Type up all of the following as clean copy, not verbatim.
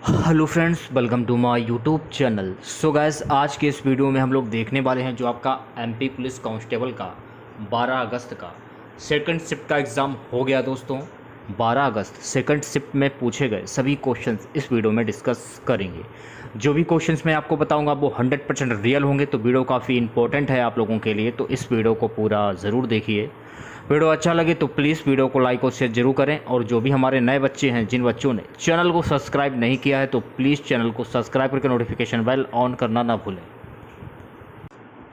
Hello friends, welcome to my YouTube channel. So guys, आज के इस वीडियो में हम लोग देखने वाले हैं जो आपका एमपी पुलिस कांस्टेबल का 12 अगस्त का सेकंड शिफ्ट का एग्ज़ाम हो गया दोस्तों। 12 अगस्त सेकंड शिफ्ट में पूछे गए सभी क्वेश्चंस इस वीडियो में डिस्कस करेंगे। जो भी क्वेश्चंस मैं आपको बताऊंगा वो 100% रियल होंगे, तो वीडियो काफ़ी इंपॉर्टेंट है आप लोगों के लिए, तो इस वीडियो को पूरा ज़रूर देखिए। वीडियो अच्छा लगे तो प्लीज़ वीडियो को लाइक और शेयर जरूर करें, और जो भी हमारे नए बच्चे हैं, जिन बच्चों ने चैनल को सब्सक्राइब नहीं किया है, तो प्लीज़ चैनल को सब्सक्राइब करके नोटिफिकेशन बेल ऑन करना ना भूलें।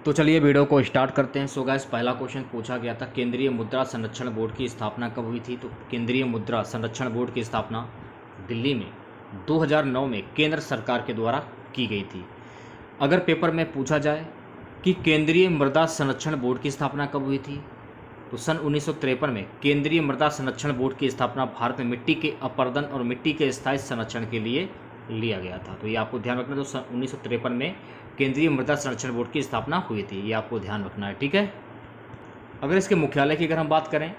तो चलिए वीडियो को स्टार्ट करते हैं। सो गाइस, पहला क्वेश्चन पूछा गया था, केंद्रीय मुद्रा संरक्षण बोर्ड की स्थापना कब हुई थी? तो केंद्रीय मुद्रा संरक्षण बोर्ड की स्थापना दिल्ली में 2009 में केंद्र सरकार के द्वारा की गई थी। अगर पेपर में पूछा जाए कि केंद्रीय मृदा संरक्षण बोर्ड की स्थापना कब हुई थी, तो सन 1953 में केंद्रीय मृदा संरक्षण बोर्ड की स्थापना भारत में मिट्टी के अपरदन और मिट्टी के स्थायी संरक्षण के लिए लिया गया था। तो ये आपको ध्यान रखना है। तो सन 1953 में केंद्रीय मृदा संरक्षण बोर्ड की स्थापना हुई थी, ये आपको ध्यान रखना है, ठीक है। अगर इसके मुख्यालय की अगर हम बात करें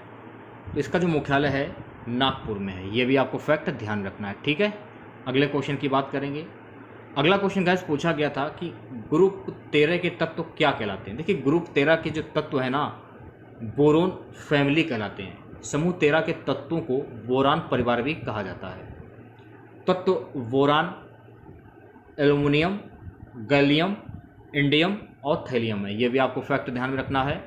तो इसका जो मुख्यालय है नागपुर में है, ये भी आपको फैक्ट ध्यान रखना है, ठीक है। अगले क्वेश्चन की बात करेंगे। अगला क्वेश्चन गाइस पूछा गया था कि ग्रुप 13 के तत्व क्या कहलाते हैं? देखिए, ग्रुप 13 के जो तत्व है ना, बोरोन फैमिली कहलाते हैं। समूह 13 के तत्वों को बोरान परिवार भी कहा जाता है। तत्व बोरान, एल्युमिनियम, गैलियम, इंडियम और थैलियम है, ये भी आपको फैक्ट ध्यान में रखना है।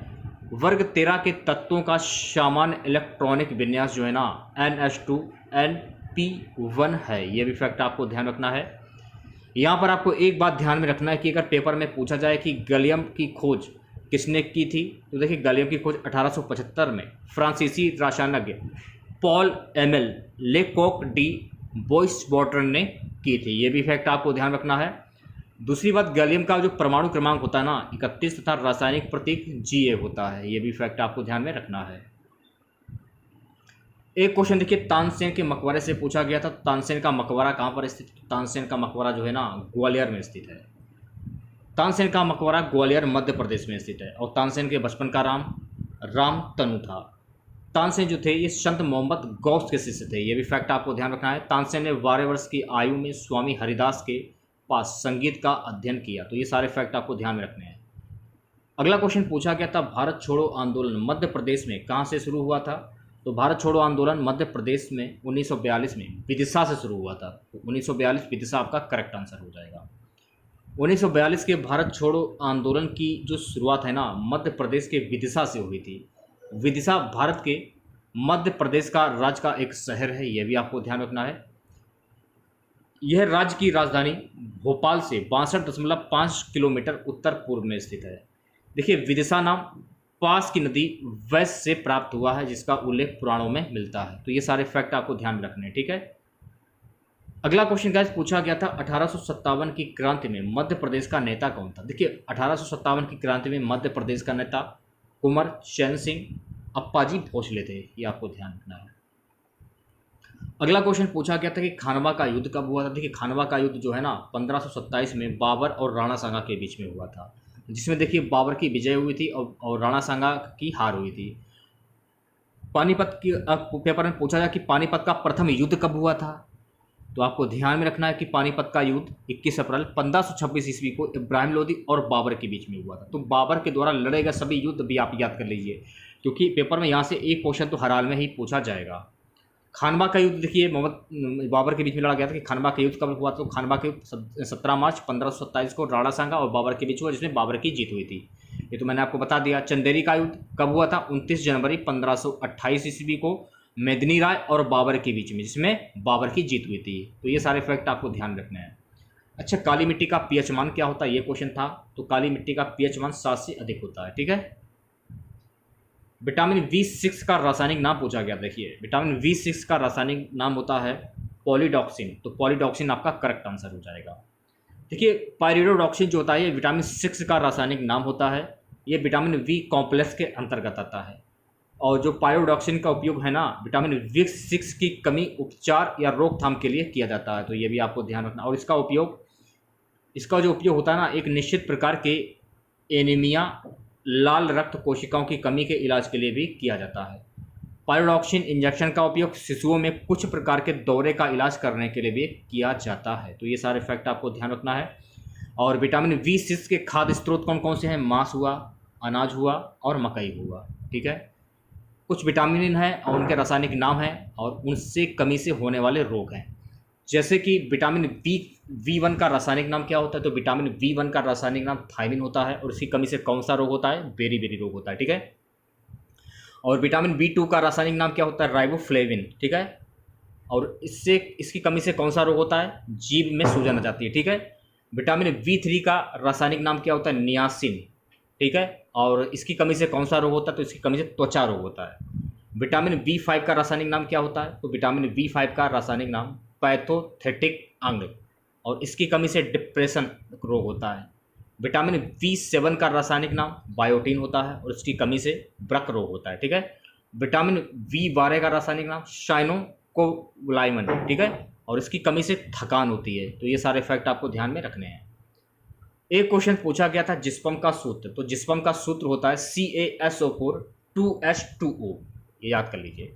वर्ग 13 के तत्वों का सामान्य इलेक्ट्रॉनिक विन्यास जो है ना NH2NP1 है, ये भी फैक्ट आपको ध्यान रखना है। यहाँ पर आपको एक बात ध्यान में रखना है कि अगर पेपर में पूछा जाए कि गैलियम की खोज किसने की थी, तो देखिए गैलियम की खोज 1875 में फ्रांसीसी रसायनज्ञ पॉल एमिल लेकॉक डी बोइसबॉर्टर ने की थी, ये भी फैक्ट आपको ध्यान रखना है। दूसरी बात, गैलियम का जो परमाणु क्रमांक होता है ना 31 तथा रासायनिक प्रतीक Ga होता है, ये भी फैक्ट आपको ध्यान में रखना है। एक क्वेश्चन देखिए, तानसेन के मकबरे से पूछा गया था। तानसेन का मकबरा कहाँ पर स्थित? तानसेन का मकबरा जो है ना ग्वालियर में स्थित है। तानसेन का मकबरा ग्वालियर मध्य प्रदेश में स्थित है। और तानसेन के बचपन का नाम राम तनु था। तानसेन जो थे ये संत मोहम्मद गौस के शिष्य थे, ये भी फैक्ट आपको ध्यान रखना है। तानसेन ने 12 वर्ष की आयु में स्वामी हरिदास के पास संगीत का अध्ययन किया, तो ये सारे फैक्ट आपको ध्यान में रखने हैं। अगला क्वेश्चन पूछा गया था, भारत छोड़ो आंदोलन मध्य प्रदेश में कहाँ से शुरू हुआ था? तो भारत छोड़ो आंदोलन मध्य प्रदेश में 1942 में विदिशा से शुरू हुआ था। तो 1942 विदिशा आपका करेक्ट आंसर हो जाएगा। 1942 के भारत छोड़ो आंदोलन की जो शुरुआत है ना मध्य प्रदेश के विदिशा से हुई थी। विदिशा भारत के मध्य प्रदेश का राज्य का एक शहर है, यह भी आपको ध्यान रखना है। यह राज्य की राजधानी भोपाल से 62.5 किलोमीटर उत्तर पूर्व में स्थित है। देखिए, विदिशा नाम पास की नदी वैस से प्राप्त हुआ है, जिसका उल्लेख पुराणों में मिलता है। तो ये सारे फैक्ट आपको ध्यान में रखने हैं, ठीक है। अगला क्वेश्चन गाइस पूछा गया था, 1857 की क्रांति में मध्य प्रदेश का नेता कौन था? देखिए, 1857 की क्रांति में मध्य प्रदेश का नेता कुंवर चैन सिंह अप्पाजी भोसले थे, ये आपको ध्यान रखना है। अगला क्वेश्चन पूछा गया था कि खानवा का युद्ध कब हुआ था? देखिए, खानवा का युद्ध जो है ना 1527 में बाबर और राणा सांगा के बीच में हुआ था, जिसमें देखिए बाबर की विजय हुई थी और राणा सांगा की हार हुई थी। पानीपत की पेपर में पूछा जाए कि पानीपत का प्रथम युद्ध कब हुआ था, तो आपको ध्यान में रखना है कि पानीपत का युद्ध 21 अप्रैल 1526 ईस्वी को इब्राहिम लोदी और बाबर के बीच में हुआ था। तो बाबर के द्वारा लड़े गए सभी युद्ध भी आप याद कर लीजिए, क्योंकि पेपर में यहाँ से एक क्वेश्चन तो हर हाल में ही पूछा जाएगा। खानवा का युद्ध देखिए मोहम्मद बाबर के बीच में लड़ा गया था कि खानवा का युद्ध कब हुआ? तो खानवा के युद्ध 17 मार्च 1527 को राणा सांगा और बाबर के बीच हुआ, जिसमें बाबर की जीत हुई थी, ये तो मैंने आपको बता दिया। चंदेरी का युद्ध कब हुआ था? 29 जनवरी 1528 ईस्वी को मेदिनी राय और बाबर के बीच में, जिसमें बाबर की जीत हुई थी। तो ये सारे फैक्ट आपको ध्यान रखने हैं। अच्छा, काली मिट्टी का पीएच मान क्या होता है, ये क्वेश्चन था। तो काली मिट्टी का पीएच मान 7 से अधिक होता है, ठीक है। विटामिन B6 का रासायनिक नाम पूछा गया। देखिए, विटामिन B6 का रासायनिक नाम होता है पॉलीडॉक्सिन, तो पॉलीडॉक्सिन आपका करेक्ट आंसर हो जाएगा। देखिए, पायरिडोडॉक्सिन जो होता है ये विटामिन 6 का रासायनिक नाम होता है, ये विटामिन B कॉम्प्लेक्स के अंतर्गत आता है। और जो पायरिडोक्सिन का उपयोग है ना विटामिन B6 की कमी उपचार या रोकथाम के लिए किया जाता है, तो ये भी आपको ध्यान रखना। और इसका जो उपयोग होता है ना एक निश्चित प्रकार के एनीमिया, लाल रक्त कोशिकाओं की कमी के इलाज के लिए भी किया जाता है। पायरोडॉक्सिन इंजेक्शन का उपयोग शिशुओं में कुछ प्रकार के दौरे का इलाज करने के लिए भी किया जाता है। तो ये सारे फैक्ट आपको ध्यान रखना है। और विटामिन B6 के खाद्य स्रोत कौन कौन से हैं? मांस हुआ, अनाज हुआ और मकई हुआ। ठीक है, कुछ विटामिन हैं और उनके रासायनिक नाम हैं और उनसे कमी से होने वाले रोग हैं। जैसे कि विटामिन B1 का रासायनिक नाम क्या होता है? तो विटामिन B1 का रासायनिक नाम थायमिन होता है और इसकी कमी से कौन सा रोग होता है? बेरी रोग होता है। ठीक है, और विटामिन B2 का रासायनिक नाम क्या होता है? राइबोफ्लेविन। ठीक है, और इसकी कमी से कौन सा रोग होता है? जीभ में सूजन आ जाती है। ठीक है, विटामिन B3 का रासायनिक नाम क्या होता है? नियासिन। ठीक है, और इसकी कमी से कौन सा रोग होता है? तो इसकी कमी से त्वचा रोग होता है। विटामिन B5 का रासायनिक नाम क्या होता है? तो विटामिन B5 का रासायनिक नाम पैथोथेटिक अंग, और इसकी कमी से डिप्रेशन रोग होता है। विटामिन B7 का रासायनिक नाम बायोटीन होता है और इसकी कमी से वृक्क रोग होता है। ठीक है, विटामिन B12 का रासायनिक नाम साइनोकोलाइमन। ठीक है, और इसकी कमी से थकान होती है। तो ये सारे फैक्ट आपको ध्यान में रखने हैं। एक क्वेश्चन पूछा गया था जिस्पम का सूत्र, तो जिस्पम का सूत्र होता है CaSO4 2H2O। ये याद कर लीजिए।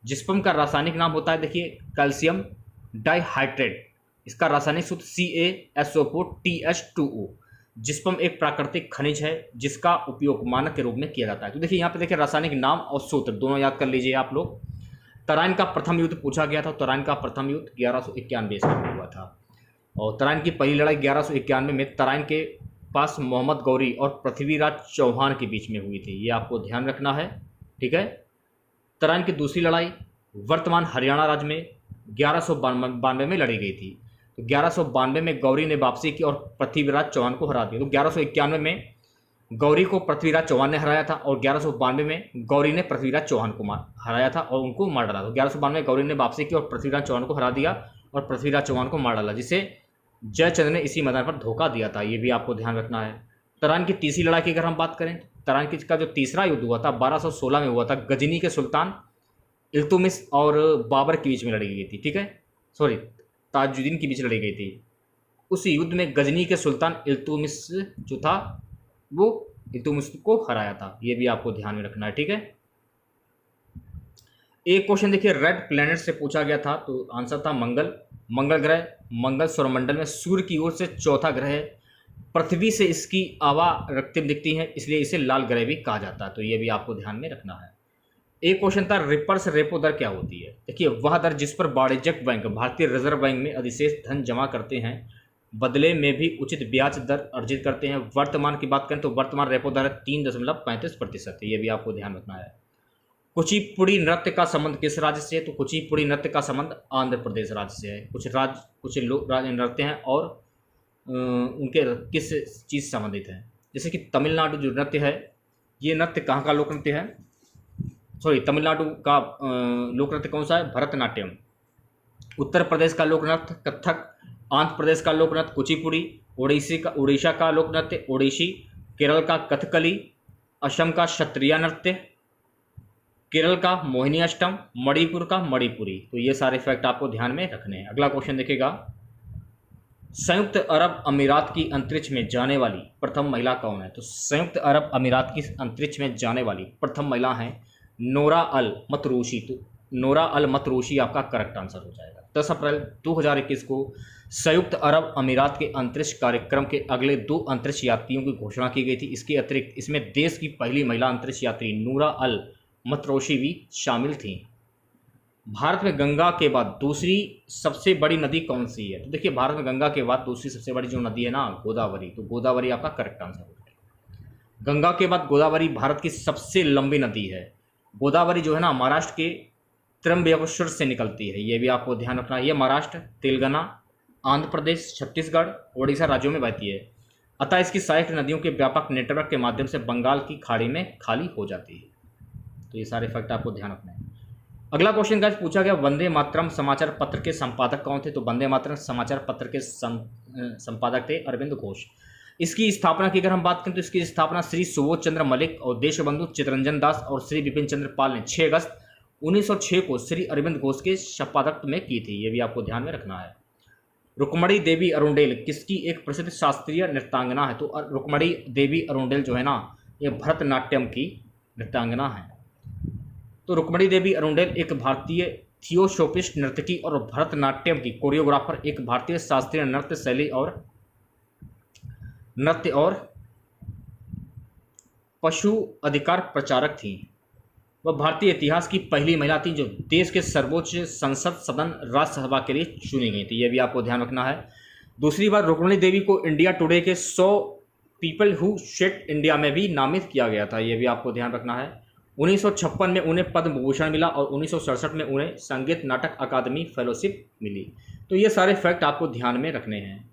जिस्पम का रासायनिक नाम होता है, देखिए, कैल्शियम डाइहाइड्रेट। इसका रासायनिक सूत्र CaSO4 TH2O। जिस्पम एक प्राकृतिक खनिज है जिसका उपयोग मानक के रूप में किया जाता है। तो देखिए यहाँ पे देखिए रासायनिक नाम और सूत्र दोनों याद कर लीजिए आप लोग। तराइन का प्रथम युद्ध पूछा गया था। तराइन का प्रथम युद्ध 1191 ईस्वी में हुआ था और तराइन की पहली लड़ाई 1191 में तराइन के पास मोहम्मद गौरी और पृथ्वीराज चौहान के बीच में हुई थी। ये आपको ध्यान रखना है। ठीक है, तराइन की दूसरी लड़ाई वर्तमान हरियाणा राज्य में 1192 में लड़ी गई थी। तो 1192 में गौरी ने वापसी की और पृथ्वीराज चौहान को हरा दिया। तो 1191 में गौरी को पृथ्वीराज चौहान ने हराया था और 1192 में गौरी ने पृथ्वीराज चौहान को हराया था और उनको मार डाला। तो 1192 में गौरी ने वापसी की और पृथ्वीराज चौहान को हरा दिया और पृथ्वीराज चौहान को मार डाला, जिसे जयचंद्र ने इसी मैदान पर धोखा दिया था। ये भी आपको ध्यान रखना है। तराइन की तीसरी लड़ाई की अगर हम बात करें, तराइन का जो तीसरा युद्ध हुआ था 1216 में हुआ था। गजनी के सुल्तान इल्तुमिश और बाबर के बीच में लड़ी गई थी। ठीक है, सॉरी, ताजुद्दीन के बीच लड़ी गई थी। उस युद्ध में गजनी के सुल्तान इल्तुमिश जो था वो इल्तुमिश को हराया था। ये भी आपको ध्यान में रखना है। ठीक है, एक क्वेश्चन देखिए रेड प्लैनेट से पूछा गया था, तो आंसर था मंगल। मंगल ग्रह मंगल सौरमंडल में सूर्य की ओर से चौथा ग्रह है। पृथ्वी से इसकी हवा रक्तिम दिखती है, इसलिए इसे लाल ग्रह भी कहा जाता है। तो ये भी आपको ध्यान में रखना है। एक क्वेश्चन था रिवर्स रेपो दर क्या होती है? देखिए, वह दर जिस पर वाणिज्यिक बैंक भारतीय रिजर्व बैंक में अधिशेष धन जमा करते हैं, बदले में भी उचित ब्याज दर अर्जित करते हैं। वर्तमान की बात करें तो वर्तमान रेपो दर 3.35% है। ये भी आपको ध्यान रखना है। कुचिपुड़ी नृत्य का संबंध किस राज्य से है? तो कुचिपुड़ी नृत्य का संबंध आंध्र प्रदेश राज्य से है। कुछ लोग राज्य नृत्य हैं और उनके किस चीज़ से संबंधित हैं? जैसे कि तमिलनाडु जो नृत्य है, ये नृत्य कहाँ का लोक नृत्य है? सॉरी, तमिलनाडु का लोक नृत्य कौन सा है? भरतनाट्यम। उत्तर प्रदेश का लोक नृत्य कथक। आंध्र प्रदेश का लोक नृत्य कुचिपुड़ी। उड़ीसा का लोक नृत्य ओडिसी। केरल का कथकली। असम का क्षत्रिय नृत्य। केरल का मोहिनी अष्टम। मणिपुर का मणिपुरी। तो ये सारे फैक्ट आपको ध्यान में रखने हैं। अगला क्वेश्चन देखिएगा, संयुक्त अरब अमीरात की अंतरिक्ष में जाने वाली प्रथम महिला कौन है? तो संयुक्त अरब अमीरात की अंतरिक्ष में जाने वाली प्रथम महिला है नोरा अल मतरूशी। तो नोरा अल मतरूशी आपका करेक्ट आंसर हो जाएगा। 10 अप्रैल 2021 को संयुक्त अरब अमीरात के अंतरिक्ष कार्यक्रम के अगले 2 अंतरिक्ष यात्रियों की घोषणा की गई थी। इसके अतिरिक्त इसमें देश की पहली महिला अंतरिक्ष यात्री नूरा अल मतरूशी भी शामिल थी। भारत में गंगा के बाद दूसरी सबसे बड़ी नदी कौन सी है? तो देखिए, भारत में गंगा के बाद दूसरी सबसे बड़ी जो नदी है ना, गोदावरी। तो गोदावरी आपका करेक्ट आंसर हो जाएगा। गंगा के बाद गोदावरी भारत की सबसे लंबी नदी है। गोदावरी जो है ना, महाराष्ट्र के त्र्यंबकेश्वर से निकलती है। ये भी आपको ध्यान रखना है। ये महाराष्ट्र, तेलंगाना, आंध्र प्रदेश, छत्तीसगढ़, ओडिशा राज्यों में बहती है। अतः इसकी सहायक नदियों के व्यापक नेटवर्क के माध्यम से बंगाल की खाड़ी में खाली हो जाती है। तो ये सारे फैक्ट आपको ध्यान रखना है। अगला क्वेश्चन गाइस पूछा गया, वंदे मातरम समाचार पत्र के संपादक कौन थे? तो वंदे मातरम समाचार पत्र के संपादक थे अरविंद घोष। इसकी स्थापना की अगर हम बात करें तो इसकी स्थापना श्री सुबोध चंद्र मलिक और देशबंधु चित्तरंजन दास और श्री विपिन चंद्र पाल ने 6 अगस्त 1906 को श्री अरविंद घोष के संपादक में की थी। ये भी आपको ध्यान में रखना है। रुक्मणी देवी अरुंडेल किसकी एक प्रसिद्ध शास्त्रीय नृत्यांगना है? तो रुक्मणी देवी अरुंडेल जो है ना, ये भरतनाट्यम की नृत्यांगना है। तो रुक्मणी देवी अरुंडेल एक भारतीय थियोसोफिस्ट नर्तकी और भरतनाट्यम की कोरियोग्राफर, एक भारतीय शास्त्रीय नृत्य शैली और नृत्य और पशु अधिकार प्रचारक थी। वह भारतीय इतिहास की पहली महिला थी जो देश के सर्वोच्च संसद सदन राज्यसभा के लिए चुनी गई थी। यह भी आपको ध्यान रखना है। दूसरी बार रुक्मणी देवी को इंडिया टुडे के 100 पीपल हु शेप इंडिया में भी नामित किया गया था। यह भी आपको ध्यान रखना है। 1956 में उन्हें पद्म भूषण मिला और 1967 में उन्हें संगीत नाटक अकादमी फेलोशिप मिली। तो ये सारे फैक्ट आपको ध्यान में रखने हैं।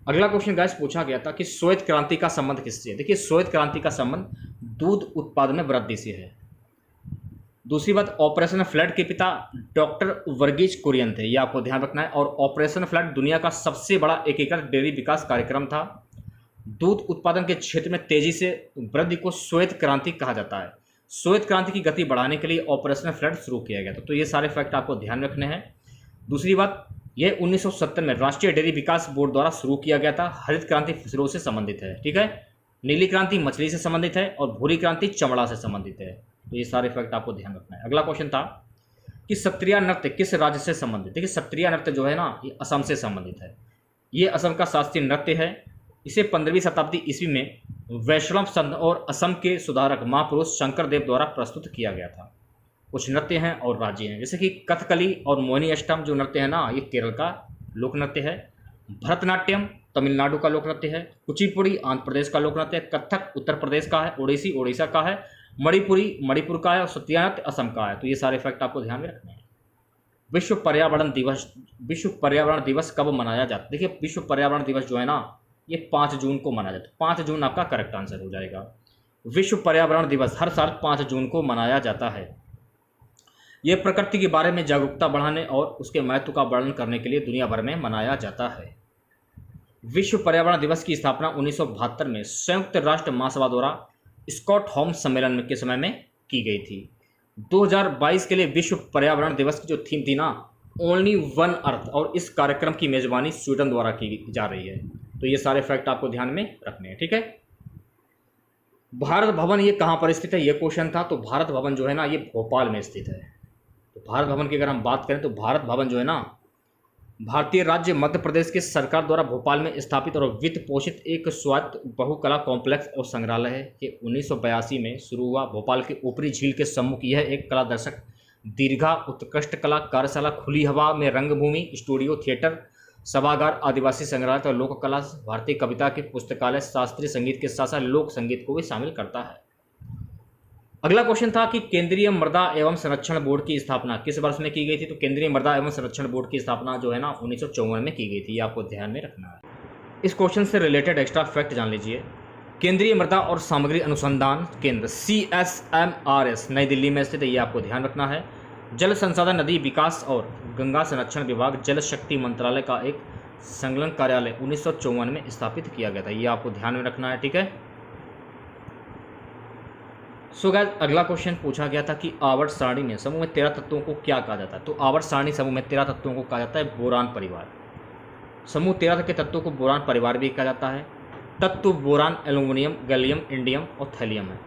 अगला क्वेश्चन गाइस पूछा गया था कि श्वेत क्रांति का संबंध किससे है। देखिए, श्वेत क्रांति का संबंध दूध उत्पादन में वृद्धि से है। दूसरी बात, ऑपरेशन फ्लड के पिता डॉक्टर वर्गीज कुरियन थे, ये आपको ध्यान रखना है। और ऑपरेशन फ्लड दुनिया का सबसे बड़ा एकीकृत डेयरी विकास कार्यक्रम था। दूध उत्पादन के क्षेत्र में तेजी से वृद्धि को श्वेत क्रांति कहा जाता है। श्वेत क्रांति की गति बढ़ाने के लिए ऑपरेशन फ्लड शुरू किया गया था। तो ये सारे फैक्ट आपको ध्यान में रखने हैं। दूसरी बात, यह 1970 में राष्ट्रीय डेयरी विकास बोर्ड द्वारा शुरू किया गया था। हरित क्रांति फसलों से संबंधित है, ठीक है। नीली क्रांति मछली से संबंधित है और भूरी क्रांति चमड़ा से संबंधित है। तो ये सारे फैक्ट आपको ध्यान रखना है। अगला क्वेश्चन था कि सत्रिया नृत्य किस राज्य से संबंधित। देखिए, सत्रिया नृत्य जो है ना, ये असम से संबंधित है। ये असम का शास्त्रीय नृत्य है। इसे 15वीं शताब्दी ईस्वी में वैष्णव संत और असम के सुधारक महापुरुष शंकर देव द्वारा प्रस्तुत किया गया था। कुछ नृत्य हैं और राज्य हैं, जैसे कि कथकली और मोहिनी अष्टम जो नृत्य है ना, ये केरल का लोक नृत्य है। भरतनाट्यम तमिलनाडु का लोक नृत्य है। कुचिपुड़ी आंध्र प्रदेश का लोक नृत्य है। कथक उत्तर प्रदेश का है। ओडिसी ओडिशा का है। मणिपुरी मणिपुर का है और सत्रिया नृत्य असम का है। तो ये सारे फैक्ट आपको ध्यान में रखने हैं। विश्व पर्यावरण दिवस कब मनाया जाता है। देखिए, विश्व पर्यावरण दिवस जो है ना, ये 5 जून को मनाया जाता है। 5 जून आपका करेक्ट आंसर हो जाएगा। विश्व पर्यावरण दिवस हर साल 5 जून को मनाया जाता है। ये प्रकृति के बारे में जागरूकता बढ़ाने और उसके महत्व का वर्णन करने के लिए दुनिया भर में मनाया जाता है। विश्व पर्यावरण दिवस की स्थापना 1972 में संयुक्त राष्ट्र महासभा द्वारा स्टॉकहोम सम्मेलन के समय में की गई थी। 2022 के लिए विश्व पर्यावरण दिवस की जो थीम थी ना, ओनली वन अर्थ, और इस कार्यक्रम की मेजबानी स्वीडन द्वारा की जा रही है। तो ये सारे फैक्ट आपको ध्यान में रखने हैं, ठीक है। भारत भवन ये कहाँ पर स्थित है, ये क्वेश्चन था। तो भारत भवन जो है ना, ये भोपाल में स्थित है। तो भारत भवन की अगर हम बात करें तो भारत भवन जो है ना, भारतीय राज्य मध्य प्रदेश के सरकार द्वारा भोपाल में स्थापित और वित्त पोषित एक स्वायत्त बहुकला कॉम्प्लेक्स और संग्रहालय है। ये 1982 में शुरू हुआ। भोपाल के ऊपरी झील के सम्मुख यह एक कला दर्शक दीर्घा, उत्कृष्ट कला कार्यशाला, खुली हवा में रंगभूमि, स्टूडियो, थिएटर, सभागार, आदिवासी संग्रहालय और लोक कला, भारतीय कविता के पुस्तकालय, शास्त्रीय संगीत के साथ साथ लोक संगीत को भी शामिल करता है। अगला क्वेश्चन था कि केंद्रीय मृदा एवं संरक्षण बोर्ड की स्थापना किस वर्ष में की गई थी। तो केंद्रीय मृदा एवं संरक्षण बोर्ड की स्थापना जो है ना, 1954 में की गई थी। ये आपको ध्यान में रखना है। इस क्वेश्चन से रिलेटेड एक्स्ट्रा फैक्ट जान लीजिए। केंद्रीय मृदा और सामग्री अनुसंधान केंद्र CSMRS नई दिल्ली में स्थित है। ये आपको ध्यान रखना है। जल संसाधन, नदी विकास और गंगा संरक्षण विभाग, जल शक्ति मंत्रालय का एक संलग्न कार्यालय 1954 में स्थापित किया गया था। ये आपको ध्यान में रखना है, ठीक है। सो गाइस, अगला क्वेश्चन पूछा गया था कि आवर्त सारणी में समूह में 13 तत्वों को क्या कहा जाता है। तो आवर्त सारणी समूह में 13 तत्वों को कहा जाता है बोरान परिवार। समूह 13 के तत्वों को बोरान परिवार भी कहा जाता है। तत्व बोरान एल्यूमिनियम, गैलियम, इंडियम और थैलियम है।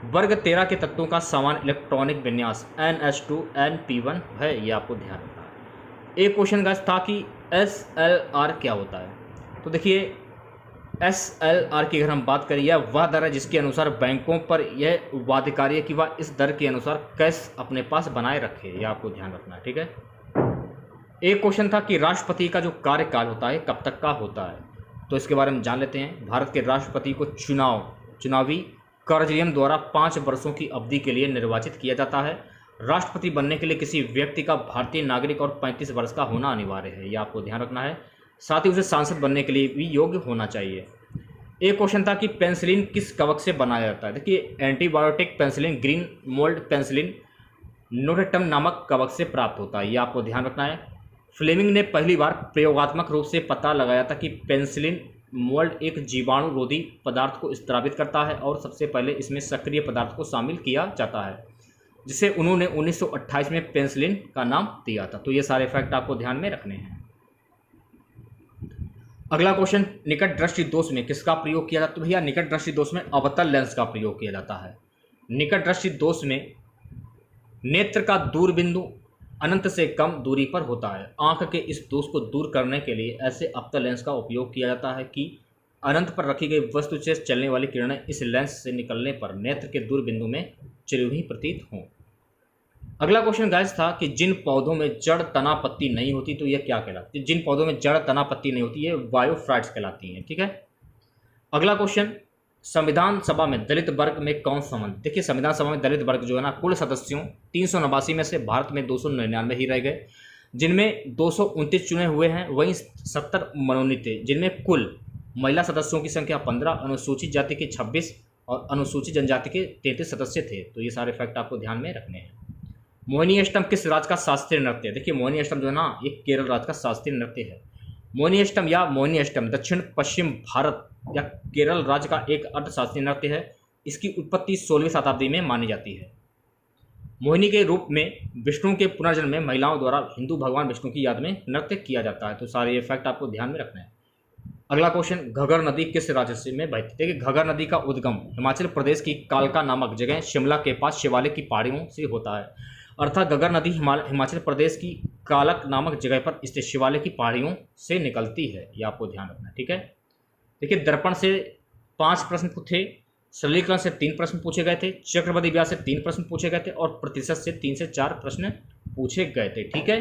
वर्ग 13 के तत्वों का समान इलेक्ट्रॉनिक विन्यास NH2 NP1 है। ये आपको ध्यान रखना है। एक क्वेश्चन गाइस था कि SLR क्या होता है। तो देखिए, SLR की अगर हम बात करें, यह वह दर है जिसके अनुसार बैंकों पर यह बाध्यकारी है कि वह इस दर के अनुसार कैश अपने पास बनाए रखे। यह आपको ध्यान रखना है, ठीक है। एक क्वेश्चन था कि राष्ट्रपति का जो कार्यकाल होता है कब तक का होता है। तो इसके बारे में जान लेते हैं। भारत के राष्ट्रपति को चुनावी कार्यालय द्वारा 5 वर्षों की अवधि के लिए निर्वाचित किया जाता है। राष्ट्रपति बनने के लिए किसी व्यक्ति का भारतीय नागरिक और 35 वर्ष का होना अनिवार्य है। यह आपको ध्यान रखना है। साथ ही उसे सांसद बनने के लिए भी योग्य होना चाहिए। एक क्वेश्चन था कि पेंसिलिन किस कवक से बनाया जाता है। देखिए, antibiotic penicillin green mould penicillin notatum नामक कवक से प्राप्त होता है। यह आपको ध्यान रखना है। फ्लेमिंग ने पहली बार प्रयोगात्मक रूप से पता लगाया था कि पेंसिलिन मोल्ड एक जीवाणुरोधी पदार्थ को स्त्रावित करता है और सबसे पहले इसमें सक्रिय पदार्थ को शामिल किया जाता है, जिसे उन्होंने 1928 में पेंसिलिन का नाम दिया था। तो ये सारे फैक्ट आपको ध्यान में रखने हैं। अगला क्वेश्चन, निकट दृष्टि दोष में किसका प्रयोग किया जाता है। तो भैया, निकट दृष्टि दोष में अवतल लेंस का प्रयोग किया जाता है। निकट दृष्टि दोष में नेत्र का दूर बिंदु अनंत से कम दूरी पर होता है। आंख के इस दोष को दूर करने के लिए ऐसे अवतल लेंस का उपयोग किया जाता है कि अनंत पर रखी गई वस्तु से चलने वाली किरणें इस लेंस से निकलने पर नेत्र के दूर बिंदु में चली हुई प्रतीत हों। अगला क्वेश्चन गाइस था कि जिन पौधों में जड़ तना पत्ती नहीं होती तो यह क्या कहलाती है। जिन पौधों में जड़ तना पत्ती नहीं होती ये बायोफ्राइट्स कहलाती हैं। ठीक है। अगला क्वेश्चन, संविधान सभा में दलित वर्ग में कौन सम्मिलित। देखिए संविधान सभा में दलित वर्ग जो है ना, कुल सदस्यों 389 में से भारत में 299 ही रह गए, जिनमें 229 चुने हुए हैं, वहीं 70 मनोनीत थे, जिनमें कुल महिला सदस्यों की संख्या 15, अनुसूचित जाति के 26 और अनुसूचित जनजाति के 33 सदस्य थे। तो ये सारे फैक्ट आपको ध्यान में रखने हैं। मोहिनी अष्टम किस राज्य का शास्त्रीय नृत्य है। देखिए मोहिनी अष्टम जो है ना, ये केरल राज्य का शास्त्रीय नृत्य है। मोहिनी अष्टम या मोहिनी अष्टम दक्षिण पश्चिम भारत या केरल राज्य का एक अर्थशास्त्रीय नृत्य है। इसकी उत्पत्ति 16वीं शताब्दी में मानी जाती है। मोहिनी के रूप में विष्णु के पुनर्जन्म में महिलाओं द्वारा हिंदू भगवान विष्णु की याद में नृत्य किया जाता है। तो सारे ये फैक्ट आपको ध्यान में रखना है। अगला क्वेश्चन, घगर नदी किस राज्य से में बहती है। देखिए घगर नदी का उद्गम हिमाचल प्रदेश की कालका नामक जगह शिमला के पास शिवालिक की पहाड़ियों से होता है। अर्थात घगर नदी हिमाचल प्रदेश की कालक नामक जगह पर स्थित शिवालिक की पहाड़ियों से निकलती है। ये आपको ध्यान रखना है। ठीक है। देखिए दर्पण से 5 प्रश्न थे, सरलीकरण से 3 प्रश्न पूछे गए थे, चक्रवृद्धि ब्याज से 3 प्रश्न पूछे गए थे और प्रतिशत से 3 से 4 प्रश्न पूछे गए थे। ठीक है।